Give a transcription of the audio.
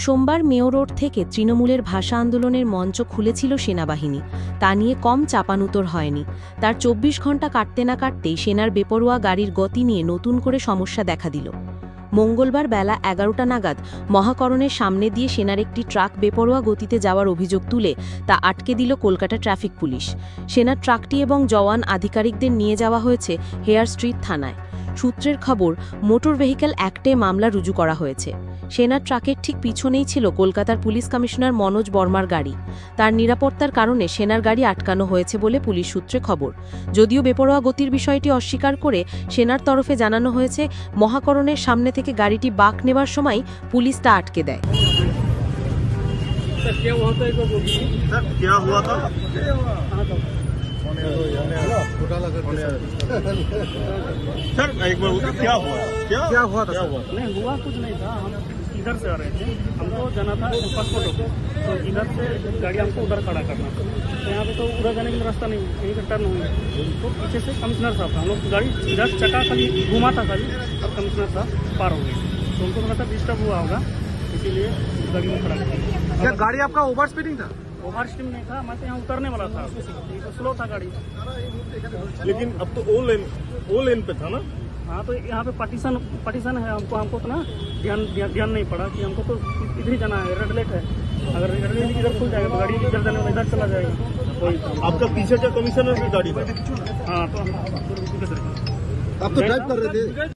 সোমবার mayor road থেকে তৃণমূলের ভাষা আন্দোলনের মঞ্চ খুলেছিল সেনাবাহিনী। তা নিয়ে কম চাপানুতোর হয়নি। তার ২৪ ঘণ্টা কাটতে না কাটতেই সেনার বেপরোয়া গাড়ির গতি নিয়ে নতুন করে সমস্যা দেখা দিল। মঙ্গলবার বেলা ১১টা নাগাদ মহাকরণের সামনে দিয়ে সেনার একটি ট্রাক বেপরোয়া গতিতে যাওয়ার অভিযোগ তুলে তা আটকে দিল কলকাতা ট্রাফিক পুলিশ। সেনার ট্রাকটি এবং জওয়ান আধিকারিকদের নিয়ে যাওয়া হয়েছে হেয়ার স্ট্রিট থানায়। সূত্রের খবর, মোটর ভেহিক্যাল অ্যাক্টে মামলা রুজু করা হয়েছে। সেনার ট্রাকের ঠিক পিছনেই ছিল কলকাতার পুলিশ কমিশনার মনোজ বর্মার গাড়ি। তার নিরাপত্তার কারণে সেনার গাড়ি আটকানো হয়েছে বলে পুলিশ সূত্রে খবর। যদিও বেপরোয়া গতির বিষয়টি অস্বীকার করে সেনার তরফে জানানো হয়েছে, মহাকরণের সামনে থেকে গাড়িটি বাঁক নেবার সময় পুলিশ তা আটকে দেয়। सर एक बार क्या हुआ नहीं हुआ कुछ नहीं था। हम इधर से आ रहे थे, हमको जाना था पासपोर्ट ऑफिस, तो इधर से गाड़ी हमको उधर खड़ा करना था। तो यहाँ पे तो उधर जाने के लिए रास्ता नहीं, कहीं का टर्न हुई। तो पीछे से कमिश्नर साहब था, हम लोग गाड़ी इधर चक्का खाली घुमा था खाली, और कमिश्नर साहब पार हो गए। तो उनको लगा था डिस्टर्ब हुआ होगा, इसीलिए गाड़ी को खड़ा किया। क्या गाड़ी आपका ओवर स्पीडिंग था? ओवर स्टीम नहीं था, मैं तो यहाँ उतरने वाला था, तो स्लो था गाड़ी। लेकिन अब तो ओ लेन पे था ना। हाँ, तो यहाँ पे पार्टीशन है, हमको तो ना ध्यान नहीं पड़ा कि हमको तो इधर ही जाना है, रेड लाइट है। अगर रेड लाइट इधर खुल जाएगा तो गाड़ी इधर जाने वाला इधर चला जाएगा। वही आपका पीछे का कमिश्नर की गाड़ी था। हाँ, तो आप तो ड्राइव कर रहे थे?